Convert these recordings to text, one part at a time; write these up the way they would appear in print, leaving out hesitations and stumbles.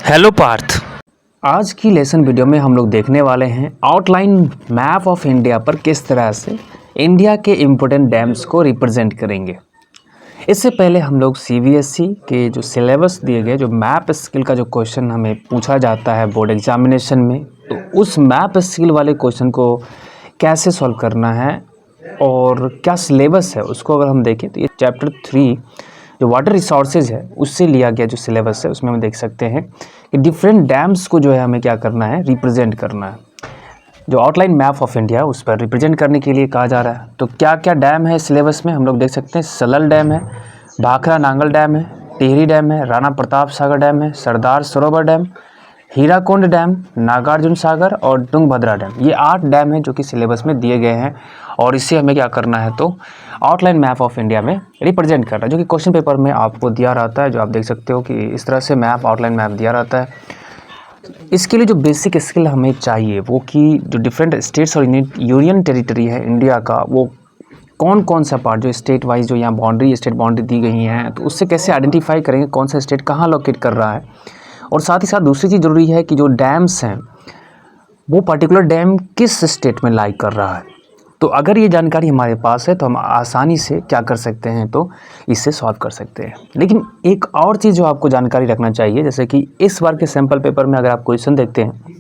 Hello Partha. आज की lesson video में हम लोग देखने वाले हैं आउटलाइन मैप ऑफ इंडिया पर किस तरह से इंडिया के इम्पोर्टेंट डैम्स को रिप्रेजेंट करेंगे। इससे पहले हम लोग सीबीएसई के जो सिलेबस दिए गए जो मैप स्किल का जो क्वेश्चन हमें पूछा जाता है बोर्ड एग्जामिनेशन में, तो उस मैप स्किल वाले क्वेश्चन को कैसे सॉल्व करना है और क्या सिलेबस है उसको अगर हम देखें तो ये चैप्टर 3 जो वाटर रिसोर्सेज है उससे लिया गया जो सिलेबस है उसमें हम देख सकते हैं कि डिफरेंट डैम्स को जो है हमें क्या करना है, रिप्रेजेंट करना है। जो आउटलाइन मैप ऑफ इंडिया उस पर रिप्रेजेंट करने के लिए कहा जा रहा है। तो क्या क्या डैम है सिलेबस में हम लोग देख सकते हैं। सलल डैम है, भाखरा नांगल डैम है, टिहरी डैम है, राणा प्रताप सागर डैम है, सरदार सरोवर डैम, हीराकुंड डैम, नागार्जुन सागर और तुंगभद्रा डैम। ये 8 डैम हैं जो कि सिलेबस में दिए गए हैं और इससे हमें क्या करना है तो आउटलाइन मैप ऑफ इंडिया में रिप्रेजेंट करना है, जो कि क्वेश्चन पेपर में आपको दिया रहता है। जो आप देख सकते हो कि इस तरह से मैप आउटलाइन मैप दिया रहता है। इसके लिए जो बेसिक स्किल हमें चाहिए वो कि जो डिफरेंट स्टेट्स और यूनियन टेरिटरी है इंडिया का, वो कौन कौन सा पार्ट जो स्टेट वाइज जो यहाँ बाउंड्री स्टेट बाउंड्री दी गई हैं, तो उससे कैसे आइडेंटिफाई करेंगे कौन सा स्टेट कहाँ लोकेट कर रहा है। और साथ ही साथ दूसरी चीज़ ज़रूरी है कि जो डैम्स हैं वो पर्टिकुलर डैम किस स्टेट में लाई कर रहा है। तो अगर ये जानकारी हमारे पास है तो हम आसानी से क्या कर सकते हैं तो इससे सॉल्व कर सकते हैं। लेकिन एक और चीज़ जो आपको जानकारी रखना चाहिए, जैसे कि इस बार के सैम्पल पेपर में अगर आप क्वेश्चन देखते हैं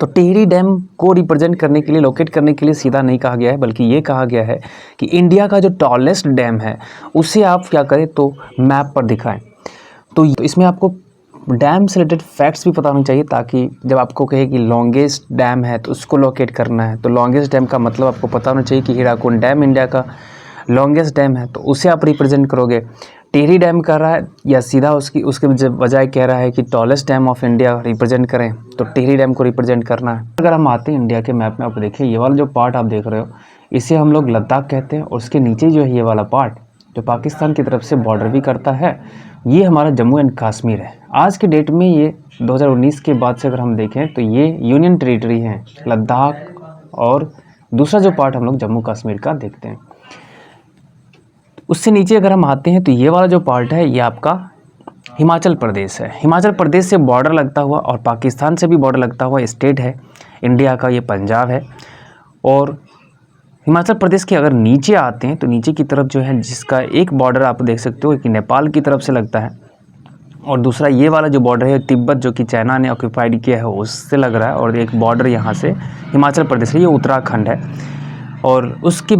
तो टिहरी डैम को रिप्रेजेंट करने के लिए, लोकेट करने के लिए सीधा नहीं कहा गया है, बल्कि ये कहा गया है कि इंडिया का जो टॉलेस्ट डैम है उसे आप क्या करें तो मैप पर दिखाएं। तो इसमें आपको डैम से रिलेटेड फैक्ट्स भी पता होने चाहिए, ताकि जब आपको कहे कि लॉन्गेस्ट डैम है तो उसको लोकेट करना है, तो लॉन्गेस्ट डैम का मतलब आपको पता होना चाहिए कि हीराकुंड डैम इंडिया का लॉन्गेस्ट डैम है, तो उसे आप रिप्रेजेंट करोगे। टिहरी डैम कर रहा है या सीधा उसके बजाय कह रहा है कि tallest dam of India represent करें, तो टिहरी डैम को रिप्रेजेंट करना है। अगर हम आते हैं इंडिया के मैप में, आप देखिए ये वाला जो पार्ट आप देख रहे हो इसे हम लोग लद्दाख कहते हैं, और उसके नीचे जो है ये वाला पार्ट जो पाकिस्तान की तरफ से बॉर्डर भी करता है, ये हमारा जम्मू एंड कश्मीर है। आज के डेट में ये 2019 के बाद से अगर हम देखें तो ये यूनियन टेरिटरी है लद्दाख, और दूसरा जो पार्ट हम लोग जम्मू कश्मीर का देखते हैं। उससे नीचे अगर हम आते हैं तो ये वाला जो पार्ट है ये आपका हिमाचल प्रदेश है। हिमाचल प्रदेश से बॉर्डर लगता हुआ और पाकिस्तान से भी बॉर्डर लगता हुआ स्टेट है इंडिया का, ये पंजाब है। और हिमाचल प्रदेश के अगर नीचे आते हैं तो नीचे की तरफ जो है जिसका एक बॉर्डर आप देख सकते हो कि नेपाल की तरफ से लगता है, और दूसरा ये वाला जो बॉर्डर है तिब्बत जो कि चाइना ने ऑक्यूपाइड किया है उससे लग रहा है, और एक बॉर्डर यहाँ से हिमाचल प्रदेश है, ये उत्तराखंड है। और उसके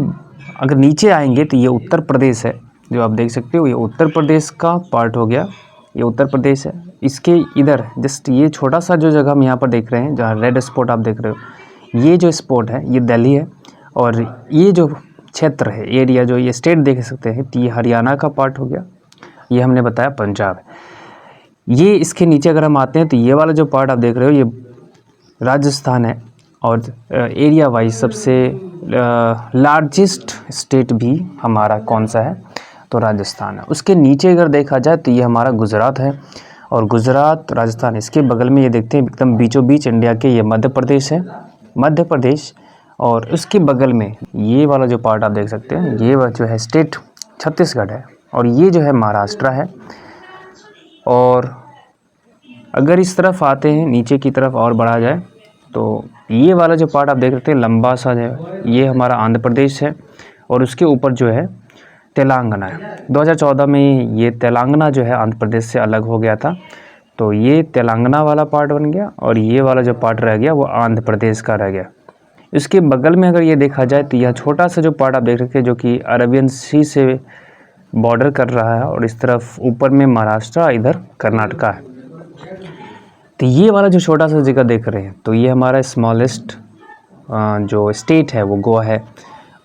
अगर नीचे आएंगे तो ये उत्तर प्रदेश है, जो आप देख सकते हो ये उत्तर प्रदेश का पार्ट हो गया, ये उत्तर प्रदेश है। इसके इधर जस्ट ये छोटा सा जो जगह हम यहाँ पर देख रहे हैं जहाँ रेड स्पॉट आप देख रहे हो, ये जो स्पॉट है ये दिल्ली है, और ये जो क्षेत्र है एरिया जो ये स्टेट देख सकते हैं तो ये हरियाणा का पार्ट हो गया, ये हमने बताया पंजाब है। ये इसके नीचे अगर हम आते हैं तो ये वाला जो पार्ट आप देख रहे हो ये राजस्थान है, और एरिया वाइज सबसे लार्जेस्ट स्टेट भी हमारा कौन सा है तो राजस्थान है। उसके नीचे अगर देखा जाए तो ये हमारा गुजरात है, और गुजरात राजस्थान इसके बगल में ये देखते हैं एकदम बीचों बीच इंडिया के ये मध्य प्रदेश है, मध्य प्रदेश। और उसके बगल में ये वाला जो पार्ट आप देख सकते हैं ये जो है स्टेट छत्तीसगढ़ है, और ये जो है महाराष्ट्र है। और अगर इस तरफ आते हैं नीचे की तरफ और बढ़ा जाए तो ये वाला जो पार्ट आप देख सकते हैं लंबा सा है, ये हमारा आंध्र प्रदेश है, और उसके ऊपर जो है तेलंगाना है। 2014 में ये तेलंगाना जो है आंध्र प्रदेश से अलग हो गया था, तो ये तेलंगाना वाला पार्ट बन गया, और ये वाला जो पार्ट रह गया वो आंध्र प्रदेश का रह गया। इसके बगल में अगर ये देखा जाए तो यह छोटा सा जो पार्ट आप देख सकते हैं जो कि अरेबियन सी से बॉर्डर कर रहा है, और इस तरफ ऊपर में महाराष्ट्र, इधर कर्नाटका है। तो ये वाला जो छोटा सा जगह देख रहे हैं तो ये हमारा स्मॉलेस्ट जो स्टेट है वो गोवा है,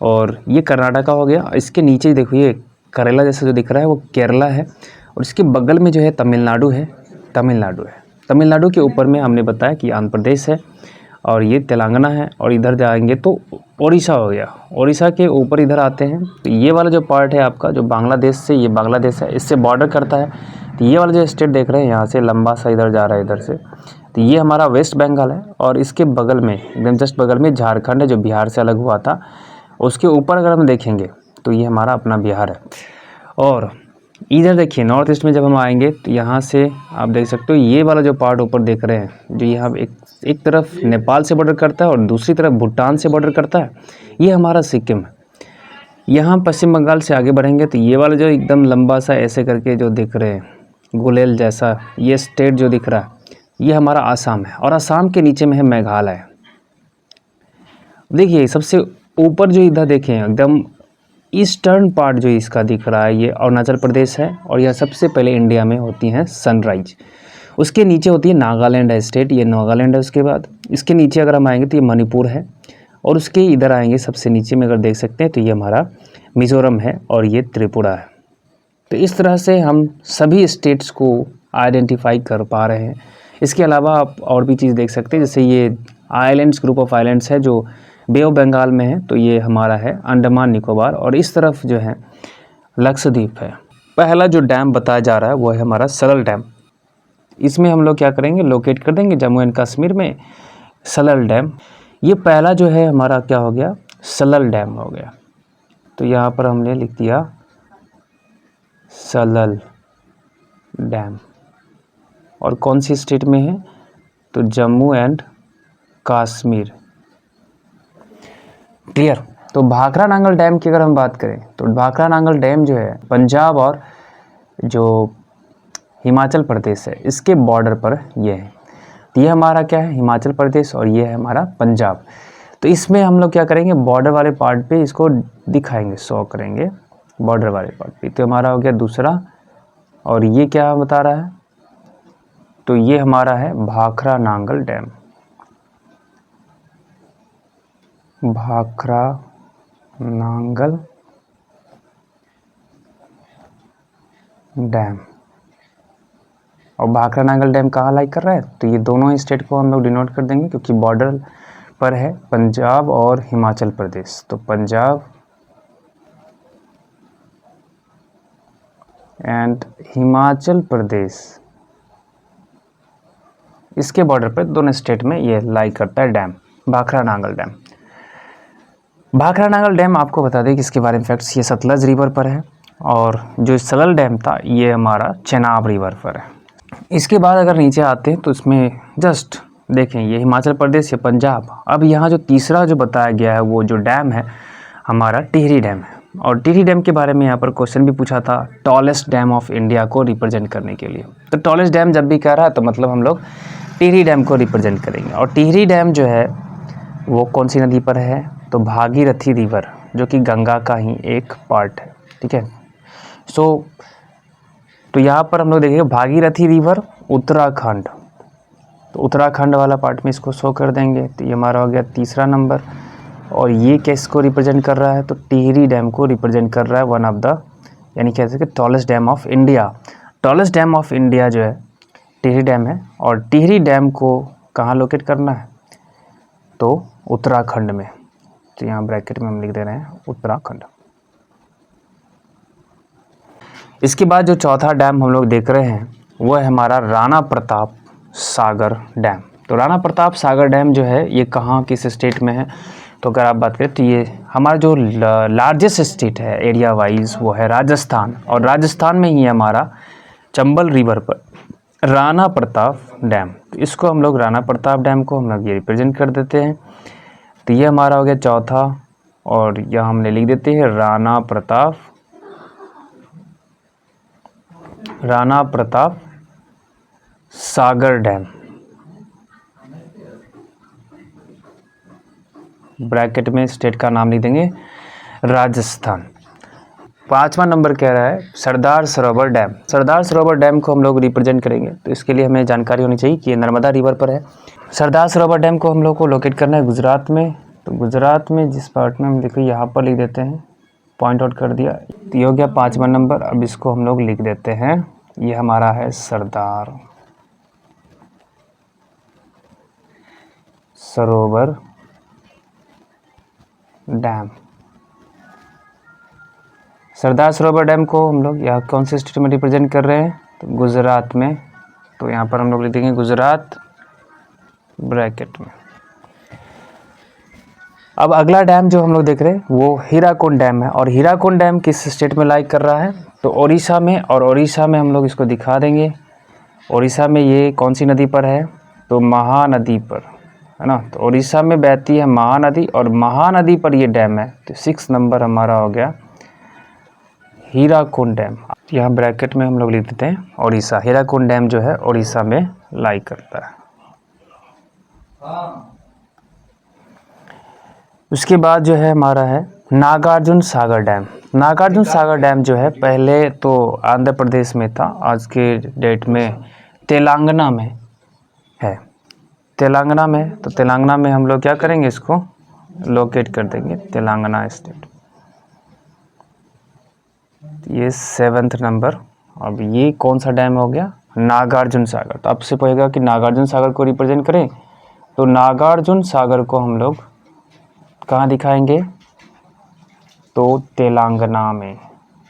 और ये कर्नाटका हो गया। इसके नीचे देखो ये केरला जैसा जो दिख रहा है वो केरला है, और इसके बगल में जो है तमिलनाडु है, तमिलनाडु के ऊपर में हमने बताया कि आंध्र प्रदेश है, और ये तेलंगाना है, और इधर जाएंगे तो ओडिशा हो गया। ओडिशा के ऊपर इधर आते हैं तो ये वाला जो पार्ट है आपका जो बांग्लादेश से, ये बांग्लादेश है, इससे बॉर्डर करता है। तो ये वाला जो स्टेट देख रहे हैं यहाँ से लंबा सा इधर जा रहा है इधर से, तो ये हमारा वेस्ट बंगाल है। और इसके बगल में एकदम जस्ट बगल में झारखंड है जो बिहार से अलग हुआ था। उसके ऊपर अगर हम देखेंगे तो ये हमारा अपना बिहार है। और इधर देखिए नॉर्थ ईस्ट में जब हम आएंगे तो यहाँ से आप देख सकते हो ये वाला जो पार्ट ऊपर देख रहे हैं, जो यहाँ एक तरफ नेपाल से बॉर्डर करता है और दूसरी तरफ भूटान से बॉर्डर करता है, ये हमारा सिक्किम है। यहाँ पश्चिम बंगाल से आगे बढ़ेंगे तो ये वाला जो एकदम लंबा सा ऐसे करके जो दिख रहे हैं गुलेल जैसा ये स्टेट जो दिख रहा है, ये हमारा आसाम है। और आसाम के नीचे में है मेघालय। देखिए सबसे ऊपर जो इधर देखें एकदम ईस्टर्न पार्ट जो इसका दिख रहा है ये अरुणाचल प्रदेश है। और यह सबसे पहले इंडिया में होती हैं सनराइज। उसके नीचे होती है नागालैंड है स्टेट, ये नागालैंड है। उसके बाद इसके नीचे अगर हम आएंगे तो ये मणिपुर है। और उसके इधर आएंगे सबसे नीचे में अगर देख सकते हैं तो ये हमारा मिज़ोरम है और ये त्रिपुरा है। तो इस तरह से हम सभी स्टेट्स को आइडेंटिफाई कर पा रहे हैं। इसके अलावा आप और भी चीज़ देख सकते हैं, जैसे ये आइलैंड्स, ग्रुप ऑफ आइलैंड्स है जो बे ऑफ बंगाल में है, तो ये हमारा है अंडमान निकोबार। और इस तरफ जो है लक्षद्वीप है। पहला जो डैम बताया जा रहा है वो है हमारा सलल डैम। इसमें हम लोग क्या करेंगे, लोकेट कर देंगे जम्मू एंड कश्मीर में सलल डैम। ये पहला जो है हमारा क्या हो गया, सलल डैम हो गया। तो यहाँ पर हमने लिख दिया सलल डैम। और कौन सी स्टेट में है, तो जम्मू एंड कश्मीर। क्लियर। तो भाखरा नांगल डैम की अगर हम बात करें तो भाखरा नांगल डैम जो है पंजाब और जो हिमाचल प्रदेश है इसके बॉर्डर पर ये है। तो ये हमारा क्या है, हिमाचल प्रदेश, और ये है हमारा पंजाब। तो इसमें हम लोग क्या करेंगे, बॉर्डर वाले पार्ट पे इसको दिखाएंगे, शो करेंगे बॉर्डर वाले पार्ट पे। तो हमारा हो गया दूसरा। और ये क्या बता रहा है, तो ये हमारा है भाखरा नांगल डैम। भाखरा नांगल डैम। और भाखरा नांगल डैम कहाँ लाई कर रहा है, तो ये दोनों ही स्टेट को हम लोग डिनोट कर देंगे क्योंकि बॉर्डर पर है पंजाब और हिमाचल प्रदेश। तो पंजाब एंड हिमाचल प्रदेश, इसके बॉर्डर पर दोनों स्टेट में ये लाई करता है dam, Bhakra Nangal dam. Bhakra Nangal dam आपको बता दें कि इसके बारे में फैक्ट्स, ये सतलज रिवर पर है। और जो सलल डैम था ये हमारा चेनाब रिवर पर है। इसके बाद अगर नीचे आते हैं तो इसमें जस्ट देखें ये हिमाचल प्रदेश या पंजाब। अब यहाँ जो तीसरा जो बताया गया है वो जो डैम है हमारा टिहरी डैम है। और टिहरी डैम के बारे में यहाँ पर क्वेश्चन भी पूछा था, टॉलेस्ट डैम ऑफ इंडिया को रिप्रेजेंट करने के लिए। तो टॉलेस्ट डैम जब भी कह रहा है तो मतलब हम लोग टिहरी डैम को रिप्रेजेंट करेंगे। और टिहरी डैम जो है वो कौन सी नदी पर है, तो भागीरथी रिवर, जो कि गंगा का ही एक पार्ट है। ठीक है। तो यहाँ पर हम लोग देखेंगे भागीरथी रिवर उत्तराखंड, तो उत्तराखंड वाला पार्ट में इसको शो कर देंगे। तो ये हमारा हो गया तीसरा नंबर। और ये किसको रिप्रेजेंट कर रहा है, तो टिहरी डैम को रिप्रेजेंट कर रहा है, वन ऑफ द यानी कह सकते tallest dam of India. Tallest dam of India जो है टिहरी डैम है। और टिहरी डैम को कहाँ लोकेट करना है, तो उत्तराखंड में। तो यहाँ ब्रैकेट में हम लिख दे रहे हैं उत्तराखंड। इसके बाद जो चौथा डैम हम लोग देख रहे हैं वो है हमारा राणा प्रताप सागर डैम। तो राणा प्रताप सागर डैम जो है ये कहाँ, किस स्टेट में है, तो अगर आप बात करें तो ये हमारा जो लार्जेस्ट स्टेट है एरिया वाइज वो है राजस्थान। और राजस्थान में ही हमारा चंबल रिवर पर राणा प्रताप डैम। तो इसको हम लोग राणा प्रताप डैम को हम लोग ये रिप्रेजेंट कर देते हैं। तो ये हमारा हो गया चौथा। और यहाँ हमने लिख देते हैं राणा प्रताप सागर डैम, ब्रैकेट में स्टेट का नाम लिख देंगे राजस्थान। पांचवा नंबर कह रहा है सरदार सरोवर डैम। सरदार सरोवर डैम को हम लोग रिप्रेजेंट करेंगे। तो इसके लिए हमें जानकारी होनी चाहिए कि ये नर्मदा रिवर पर है। सरदार सरोवर डैम को हम लोग को लोकेट करना है गुजरात में। तो गुजरात में जिस पार्ट में हम देखो यहाँ पर लिख देते हैं, पॉइंट आउट कर दिया। तो ये हो गया पांचवा नंबर। अब इसको हम लोग लिख देते हैं, ये हमारा है सरदार सरोवर डैम। सरदार सरोवर डैम को हम लोग यहाँ कौन से स्टेट में रिप्रेजेंट कर रहे हैं, तो गुजरात में। तो यहाँ पर हम लोग लिख देंगे गुजरात ब्रैकेट में। अब अगला डैम जो हम लोग देख रहे हैं वो हीराकुंड डैम है। और हीराकुंड डैम किस स्टेट में लाई कर रहा है, तो उड़ीसा में, और उड़ीसा में हम लोग इसको दिखा देंगे। उड़ीसा में ये कौन सी नदी पर है, तो महानदी पर, है ना। तो उड़ीसा में बहती है महानदी और महानदी पर ये डैम है। तो 6 नंबर हमारा हो गया हीराकुंड डैम। यहाँ ब्रैकेट में हम लोग लिख देते हैं उड़ीसा। हीराकुंड डैम जो है उड़ीसा में लाई करता है। उसके बाद जो है हमारा है नागार्जुन सागर डैम। नागार्जुन सागर डैम जो है पहले तो आंध्र प्रदेश में था, आज के डेट में तेलंगाना में है। तेलंगाना में, तो तेलंगाना में हम लोग क्या करेंगे, इसको लोकेट कर देंगे तेलंगाना स्टेट। ये 7th नंबर। अब ये कौन सा डैम हो गया, नागार्जुन सागर। तो आपसे पूछेगा कि नागार्जुन सागर को रिप्रेजेंट करें, तो नागार्जुन सागर को हम लोग कहाँ दिखाएंगे, तो तेलंगाना में।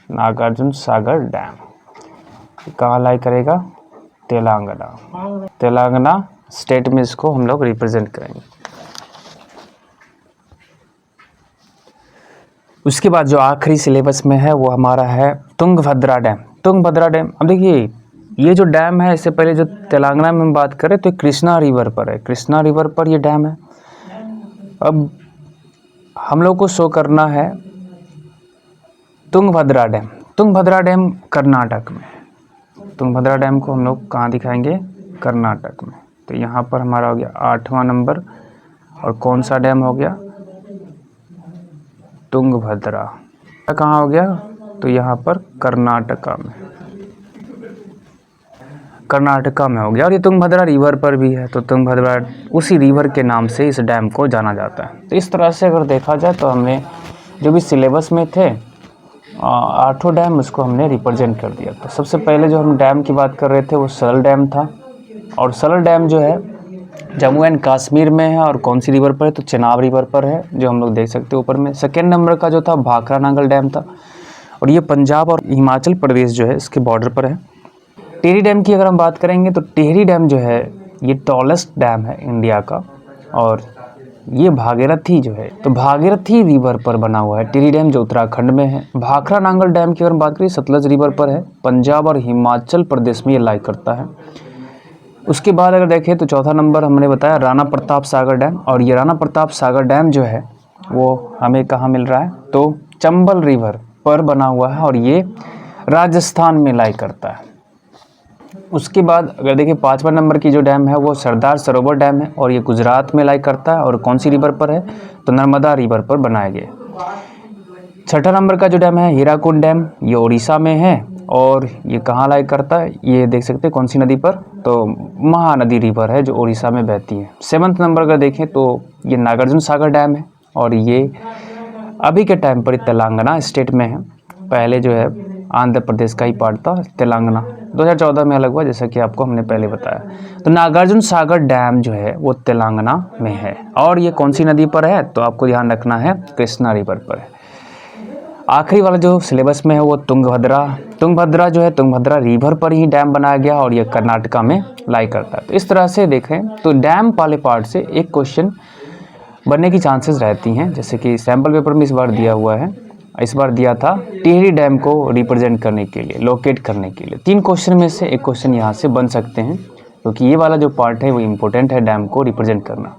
नागार्जुन सागर डैम कहाँ लाई करेगा, तेलंगाना स्टेट में इसको हम लोग रिप्रेजेंट करेंगे। उसके बाद जो आखिरी सिलेबस में है वो हमारा है तुंगभद्रा डैम। तुंगभद्रा डैम, अब देखिए ये जो डैम है, इससे पहले जो तेलंगाना में हम बात करें तो कृष्णा रिवर पर है। कृष्णा रिवर पर ये डैम है। अब हम लोग को शो करना है तुंगभद्रा डैम। तुंगभद्रा डैम कर्नाटक में। तुंगभद्रा डैम को हम लोग कहाँ दिखाएंगे, कर्नाटक में। तो यहाँ पर हमारा हो गया 8वां नंबर। और कौन सा डैम हो गया, तुंगभद्रा। कहाँ हो गया, तो यहाँ पर कर्नाटका में, कर्नाटका में हो गया। और ये तुंगभद्रा रिवर पर भी है, तो तुंगभद्रा उसी रिवर के नाम से इस डैम को जाना जाता है। तो इस तरह से अगर देखा जाए तो हमने जो भी सिलेबस में थे 8 डैम, उसको हमने रिप्रेजेंट कर दिया। तो सबसे पहले जो हम डैम की बात कर रहे थे वो सरल डैम था। और सरल डैम जो है जम्मू एंड कश्मीर में है। और कौन सी रिवर पर है, तो चेनाब रिवर पर है, जो हम लोग देख सकते हैं ऊपर में। सेकेंड नंबर का जो था भाखरा नांगल डैम था, और ये पंजाब और हिमाचल प्रदेश जो है इसके बॉर्डर पर है। टिहरी डैम की अगर हम बात करेंगे तो टिहरी डैम जो है ये टॉलेस्ट डैम है इंडिया का, और ये भागीरथी जो है, तो भागीरथी रिवर पर बना हुआ है टिहरी डैम, जो उत्तराखंड में है। भाखरा नांगल डैम की अगर हम बात करें सतलज रिवर पर है, पंजाब और हिमाचल प्रदेश में ये लाई करता है। उसके बाद अगर देखें तो चौथा नंबर हमने बताया राणा प्रताप सागर डैम। और ये राणा प्रताप सागर डैम जो है वो हमें कहाँ मिल रहा है, तो चंबल रिवर पर बना हुआ है, और ये राजस्थान में लाई करता है। उसके बाद अगर देखिए 5वां नंबर की जो डैम है वो सरदार सरोवर डैम है, और ये गुजरात में लाई करता है। और कौन सी रिवर पर है, तो नर्मदा रिवर पर बनाया गया। 6ठा नंबर का जो डैम है हीराकुंड डैम, ये उड़ीसा में है, और ये कहाँ लाई करता है, ये देख सकते हैं कौन सी नदी पर, तो महानदी रिवर है जो उड़ीसा में बहती है। 7th नंबर का देखें तो ये नागार्जुन सागर डैम है, और ये अभी के टाइम पर तेलंगाना स्टेट में है। पहले जो है आंध्र प्रदेश का ही पार्ट था तेलंगाना, 2014 में अलग हुआ, जैसा कि आपको हमने पहले बताया। तो नागार्जुन सागर डैम जो है वो तेलंगाना में है। और ये कौन सी नदी पर है, तो आपको ध्यान रखना है कृष्णा रिवर पर है। आखिरी वाला जो सिलेबस में है वो तुंगभद्रा। तुंगभद्रा जो है तुंगभद्रा रिवर पर ही डैम बनाया गया, और ये कर्नाटका में लाई करता है। तो इस तरह से देखें तो डैम वाले पार्ट से एक क्वेश्चन बनने की चांसेस रहती हैं। जैसे कि सैम्पल पेपर में इस बार दिया हुआ है, इस बार दिया था टिहरी डैम को रिप्रेजेंट करने के लिए, लोकेट करने के लिए। 3 क्वेश्चन में से एक क्वेश्चन यहाँ से बन सकते हैं, क्योंकि ये वाला जो पार्ट है वो इम्पोर्टेंट है डैम को रिप्रेजेंट करना।